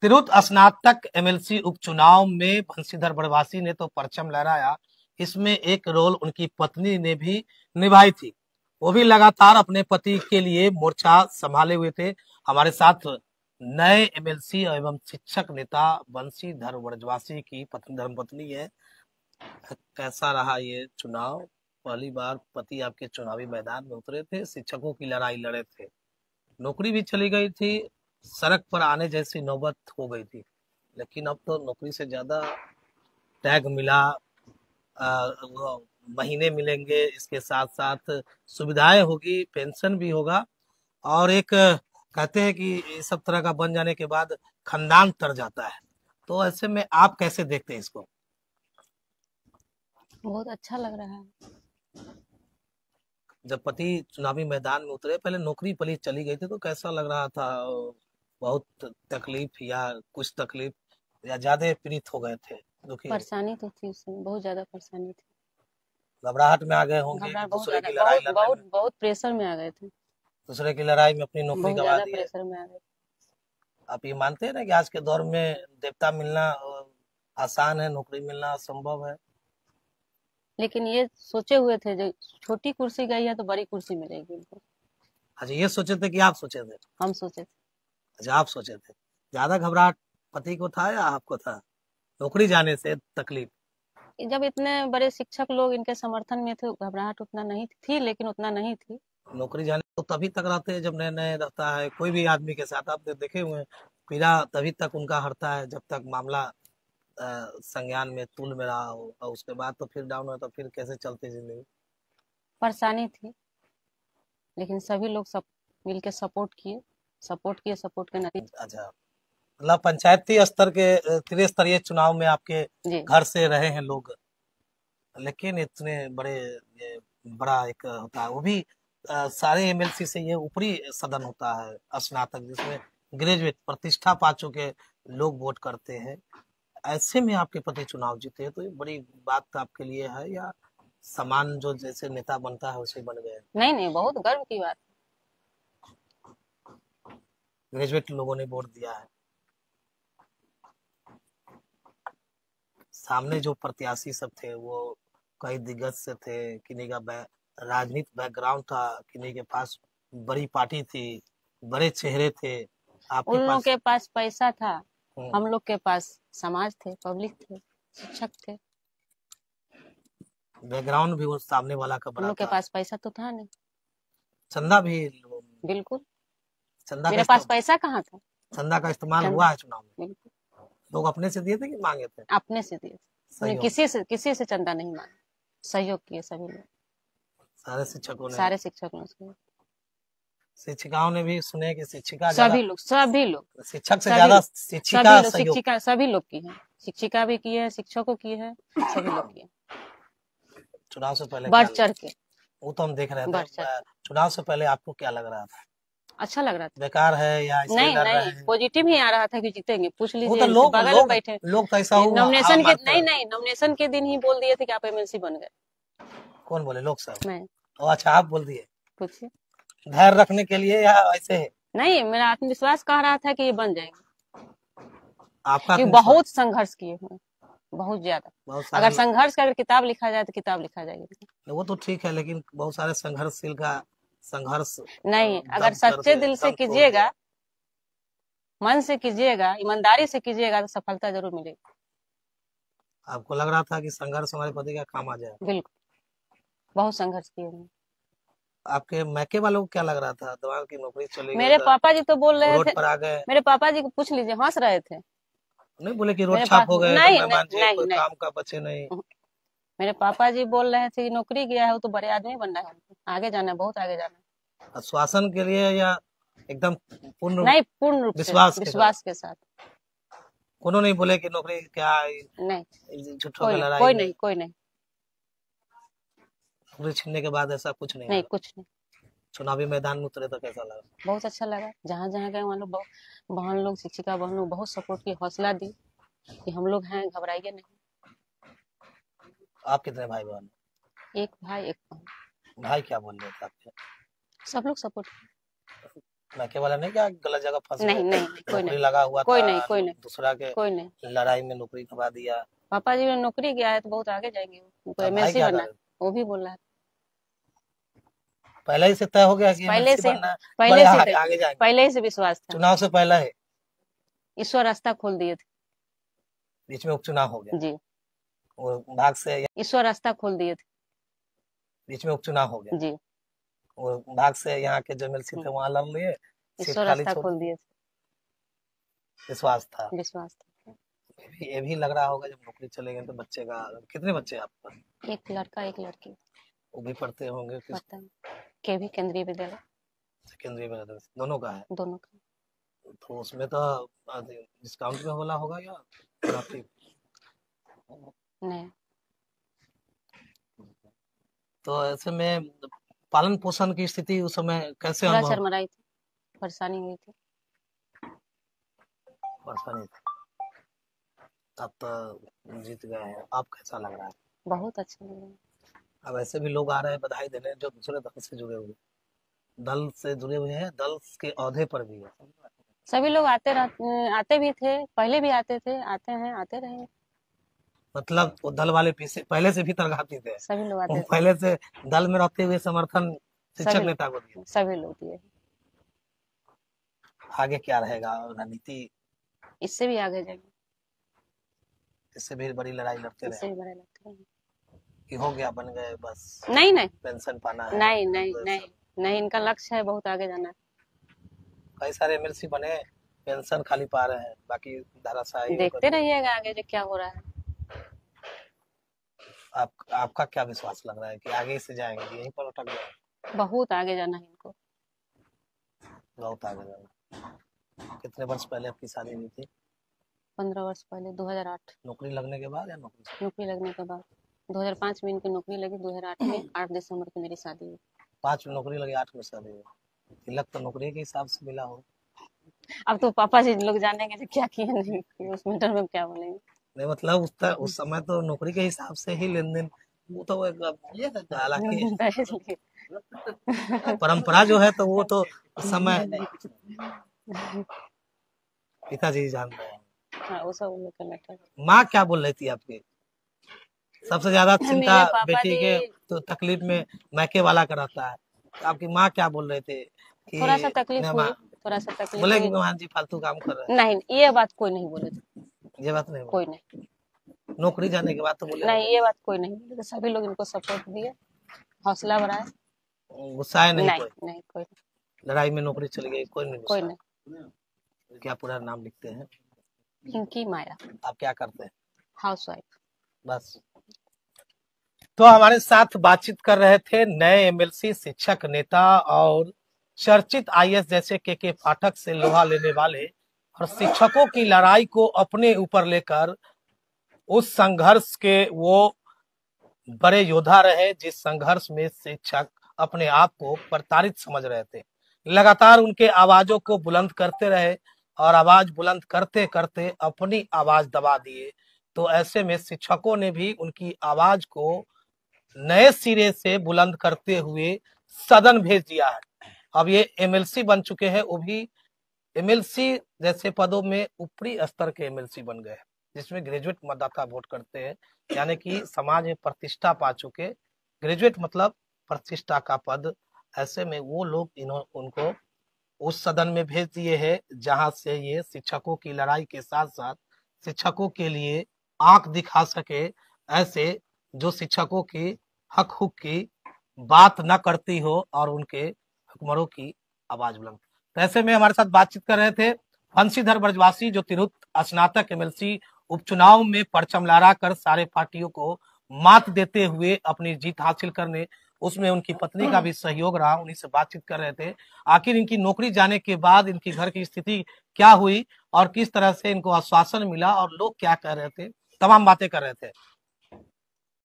तिरहुत स्नातक एमएलसी उपचुनाव में बंशीधर बड़वासी ने तो परचम लहराया। इसमें एक रोल उनकी पत्नी ने भी निभाई थी। वो भी लगातार अपने पति के लिए मोर्चा संभाले हुए थे। हमारे साथ नए एमएलसी एवं शिक्षक नेता बंशीधर बड़वासी की पत्नी धर्मपत्नी है। कैसा रहा ये चुनाव? पहली बार पति आपके चुनावी मैदान में उतरे थे, शिक्षकों की लड़ाई लड़े थे, नौकरी भी चली गई थी, सड़क पर आने जैसी नौबत हो गई थी। लेकिन अब तो नौकरी से ज्यादा टैग मिला, वो महीने मिलेंगे, इसके साथ साथ सुविधाएं होगी, पेंशन भी होगा। और एक कहते हैं कि ये सब तरह का बन जाने के बाद खानदान तर जाता है। तो ऐसे में आप कैसे देखते हैं इसको? बहुत अच्छा लग रहा है। जब पति चुनावी मैदान में उतरे, पहले नौकरी पली चली गई थी, तो कैसा लग रहा था? बहुत तकलीफ या कुछ तकलीफ या ज्यादा पीड़ित हो गए थे, दुखी हो? परेशानी तो थी उस समय, बहुत ज्यादा परेशानी थी। घबराहट में आ गए होंगे कि घबराहट बहुत दूसरे ज्यादा, की लड़ाई लड़ने में, बहुत प्रेशर में आ गए थे। दूसरे की लड़ाई में अपनी नौकरी बहुत गंवा ज्यादा दी है। प्रेशर में आ गए। आप ये मानते हैं ना कि आज के दौर में देवता मिलना आसान है, नौकरी मिलना असंभव है? लेकिन ये सोचे हुए थे, जो छोटी कुर्सी गई है तो बड़ी कुर्सी मिलेगी उनको। अच्छा, ये सोचे थे कि आप सोचे थे? हम सोचे थे। अच्छा, आप सोचे थे। ज्यादा घबराहट पति को था या आपको था, नौकरी जाने से तकलीफ? जब इतने बड़े शिक्षक लोग इनके समर्थन में थे, घबराहट उतना नहीं थी, लेकिन उतना नहीं थी। नौकरी जाने तो तभी तक रहते हैं जब नए नए रहता है, कोई भी आदमी के साथ आप देखे हुए हैं, पीड़ा तभी तक उनका हटता है जब तक मामला संज्ञान में तूल में रहा हो, और उसके बाद तो फिर डाउन हो, तो फिर कैसे चलती जिंदगी? परेशानी थी, लेकिन सभी लोग सब मिलके सपोर्ट के नतीजे। अच्छा, मतलब पंचायती स्तर के त्रिस्तरीय चुनाव में आपके जी। घर से रहे हैं लोग, लेकिन इतने बड़े, ये बड़ा एक होता है, वो भी सारे एमएलसी से ये ऊपरी सदन होता है स्नातक, जिसमें ग्रेजुएट प्रतिष्ठा पा चुके लोग वोट करते हैं। ऐसे में आपके पति चुनाव जीते हैं, तो ये बड़ी बात आपके लिए है, या समान जो जैसे नेता बनता है उसे बन गए? नहीं नहीं, बहुत गर्व की बात। ग्रेजुएट लोगों ने वोट दिया है। सामने जो प्रत्याशी सब थे वो कई दिग्गज से थे, किन्हीं का राजनीतिक बैकग्राउंड था, किन्हीं के पास बड़ी पार्टी थी, बड़े चेहरे थे। आपके उन लोग पास के पास पैसा था, हम लोग के पास समाज थे, पब्लिक थे, शिक्षक थे। बैकग्राउंड भी वो सामने वाला का उन बड़ा लोग के था। पास पैसा तो था नहीं। चंदा भी, बिल्कुल। चंदा मेरे का पास पैसा कहाँ था? चंदा का इस्तेमाल चंदा, हुआ है चुनाव में? बिल्कुल लोग अपने से दिए थे कि मांगे थे? अपने से दिए। उन्हें सहयोग, किसी से चंदा नहीं मांगा, सहयोग किए सभी लोग, सारे शिक्षकों ने, सारे शिक्षक ने, शिक्षिकाओं ने भी सुने कि शिक्षिका ज्यादा, सभी लोग शिक्षक से ज्यादा शिक्षिका सहयोग। शिक्षिका सभी लोग की है, शिक्षिका भी की है, शिक्षकों की है, सभी लोग की है। चुनाव से पहले बढ़ चढ़ के, वो तो हम देख रहे बढ़ थे, चढ़ के। चुनाव से पहले आपको क्या लग रहा था? अच्छा लग रहा था। बेकार है या ऐसे नहीं लड़ रहे नहीं, हैं? पॉजिटिव ही आ रहा था कि जीतेंगे। पूछ वो लीजिए तो इनसे, लोग बगल में लोग बैठे। लोग तो ऐसा हुआ, नॉमिनेशन के, मानते हैं। नहीं, नॉमिनेशन के दिन ही बोल दिए थे कि आप एमएलसी बन गए। कौन बोले? लोग सब? मैं। तो अच्छा, आप बोल दिए? पूछिए। धैर्य रखने के लिए या ऐसे है? नहीं, मेरा आत्मविश्वास कह रहा था कि ये बन जाएंगे, आपका कि बहुत संघर्ष किए हुए, बहुत ज्यादा। अगर संघर्ष का किताब लिखा जाए तो किताब लिखा जाएगी। वो तो ठीक है, लेकिन बहुत सारे संघर्षशील का संघर्ष नहीं, अगर सच्चे दिल से कीजिएगा, मन से कीजिएगा, ईमानदारी से कीजिएगा, तो सफलता जरूर मिलेगी। आपको लग रहा था कि संघर्ष हमारे पति का काम आ जाए? बिल्कुल, बहुत संघर्ष किए हुए। आपके मैके वालों को क्या लग रहा था? दवा की नौकरी चली गई, मेरे पापा जी तो बोल रहे थे, पर आ गए। मेरे पापा जी को पूछ लीजिए, हंस रहे थे। नहीं बोले कि रोड छाप हो गए, नहीं, तो मेहमान जी कोई काम का बचे नहीं? मेरे पापा जी बोल रहे थे कि नौकरी गया है वो तो बड़े आदमी बनना है, आगे जाना है, बहुत आगे जाना है। आश्वासन के लिए या एकदम पूर्ण? नहीं, पूर्ण रूप से विश्वास के साथ। कोनो नहीं बोले कि नौकरी क्या? नहीं, झूठों में लड़ाई? कोई नहीं। नौकरी छीनने के बाद ऐसा कुछ नहीं? नहीं, कुछ नहीं। चुनावी मैदान में उतरे तो कैसा लगा? बहुत अच्छा लगा। जहाँ जहाँ गए वहाँ लोग, बहन लोग, शिक्षिका बहन लोग बहुत सपोर्ट की, हौसला दी कि हम लोग हैं, घबराइए नहीं। आप कितने भाई बहन? एक भाई एक बहन। भाई क्या बोल रहे थे आपके? सब लोग सपोर्ट। मैके वाला नहीं, क्या गलत जगह फंस नहीं गए? नहीं नहीं, कोई नौकरी नहीं, लगा हुआ कोई था, नहीं, कोई नहीं, दूसरा के कोई नहीं। लड़ाई में नौकरी गवा दिया। पापा जी ने नौकरी किया है तो बहुत आगे जाएंगे, उनको अब भाई एमएलसी क्या बनना है, करे? वो भी बोल रहा है। पहले ही से तय हो गया कि पहले एमएलसी से बनना है, पहले बड़े से आगे जाएंगे? पहले ही से विश्वास था। चुनाव से पहले ही ईश्वर रास्ता खोल दिए थे। बीच में उपचुनाव हो गया, जी, वो भाग से ईश्वर रास्ता खोल दिए थे। बीच में उपचुनाव हो गया, जी, वो भाग से यहाँ के जो एमएलसी थे वहां लड़ लिए, सीट ईश्वर खाली रास्ता छोड़ खोल दी। दिए थे, विश्वास था। विश्वास था। ये भी लग रहा होगा जब नौकरी चले गए तो बच्चे का, कितने बच्चे हैं आपका? एक लड़का एक लड़की, वो भी पढ़ते होंगे किस पता है केवी केंद्रीय विद्यालय, केंद्रीय विद्यालय से? दोनों का है? दोनों का। तो उसमें तो डिस्काउंट में होला होगा या काफी? नहीं, तो ऐसे में पालन पोषण की स्थिति उस समय कैसे थोड़ा अनुभव? शर्मराई थी, परेशानी हुई थी। परेशानी थी। अब तो जीत गए हैं, अब कैसा लग रहा है? बहुत अच्छा लग रहा है। अब ऐसे भी लोग आ रहे हैं बधाई देने जो दूसरे दल से जुड़े हुए, दल से जुड़े हुए हैं, दल के औहदे पर भी है। सभी लोग आते भी थे, पहले भी आते थे, आते हैं, आते रहे। मतलब वो दल वाले पीछे पहले से भी तरघाती थे, सभी लोग वो आते थे, पहले से दल में रहते हुए समर्थन शिक्षक सभी नेता को दिया। सभी लोग दिए। आगे क्या रहेगा रणनीति? इससे भी आगे जाएंगे, इससे भी बड़ी लड़ाई लड़ते इससे रहे भी बड़ा लगता है। कि हो गया बन गए बस नहीं नहीं पेंशन पाना है? नहीं नहीं नहीं नहीं, इनका लक्ष्य है बहुत आगे जाना है। कई सारे एमएलसी बने, पेंशन खाली पा रहे हैं, बाकी धराशायी देखते रहिएगा आगे जो क्या हो रहा है। आपका क्या विश्वास लग रहा है कि आगे से जाएंगे, यहीं पर अटक जाएंगे? बहुत आगे जाना है इनको। बहुत आगे जाना। कितने वर्ष पहले आपकी शादी हुई थी? 15 वर्ष पहले, 2008। नौकरी लगने के बाद या नौकरी से? नौकरी लगने के बाद 2005 में इनकी नौकरी लगी, 2008 में 8 दिसंबर को मेरी शादी हुई। 5 में नौकरी लगी, 8 में शादी हुई। तिलक तो नौकरी के हिसाब से मिला हो। अब तो पापा जी लोग जानेंगे जो क्या किए नहीं किए, उस मैटर में क्या बोलेंगे। नहीं मतलब उस समय तो नौकरी के हिसाब से ही लेन देन, वो तो हालांकि दहेज लिए। परंपरा जो है तो वो तो उस समय पिताजी जान रहे हैं। हाँ, वो सब उन लोग का मैटर है। माँ क्या बोल रही थी आपकी? सबसे ज्यादा चिंता मेरे पापा बेटी के जी तो तकलीफ में मैके वाला का रहता है। तो आपकी माँ क्या बोल रहे थे कि थोड़ा सा तकलीफ नहीं, हुई, माँ थोड़ा सा तकलीफ बोले कि हुई। मोहन जी फालतू काम कर रहे हैं? नहीं, ये बात कोई नहीं बोले थे, ये बात नहीं कोई बोले। नहीं, नौकरी जाने के बाद तो बोले नहीं ये बात कोई नहीं बोले थे। सभी लोग इनको सपोर्ट दिए, हौसला बढ़ाए। गुस्साए नहीं नहीं कोई? नहीं, कोई नहीं, लड़ाई में नौकरी चली गई कोई नहीं कोई गुस्साया? नहीं। क्या पूरा नाम लिखते हैं? पिंकी माया, आप क्या करते हैं? House wife. बस। तो हमारे साथ बातचीत कर रहे थे नए एमएलसी, शिक्षक नेता और चर्चित आईएएस जैसे के पाठक से लोहा लेने वाले और शिक्षकों की लड़ाई को अपने ऊपर लेकर उस संघर्ष के वो बड़े योद्धा रहे जिस संघर्ष में शिक्षक अपने आप को प्रताड़ित समझ रहे थे। लगातार उनके आवाजों को बुलंद करते रहे और आवाज बुलंद करते करते अपनी आवाज दबा दिए। तो ऐसे में शिक्षकों ने भी उनकी आवाज को नए सिरे से बुलंद करते हुए सदन भेज दिया है। अब ये एमएलसी बन चुके हैं, वो भी एमएलसी जैसे पदों में ऊपरी स्तर के एमएलसी बन गए, जिसमें ग्रेजुएट मतदाता वोट करते हैं, यानी कि समाज में प्रतिष्ठा पा चुके। ग्रेजुएट मतलब प्रतिष्ठा का पद। ऐसे में वो लोग उनको उस सदन में भेज दिए हैं जहां से ये शिक्षकों की लड़ाई के साथ साथ शिक्षकों के लिए आंख दिखा सके, ऐसे जो शिक्षकों की हक हुक की बात न करती हो और उनके हुक्मरों की आवाज बुलंद। तो ऐसे में हमारे साथ बातचीत कर रहे थे बंशीधर ब्रजवासी, जो तिरहुत स्नातक एमएलसी उपचुनाव में परचम लहरा कर सारे पार्टियों को मात देते हुए अपनी जीत हासिल करने, उसमें उनकी पत्नी का भी सहयोग रहा। उन्हीं से बातचीत कर रहे थे आखिर इनकी नौकरी जाने के बाद इनकी घर की स्थिति क्या हुई और किस तरह से इनको आश्वासन मिला और लोग क्या कह रहे थे, तमाम बातें कर रहे थे।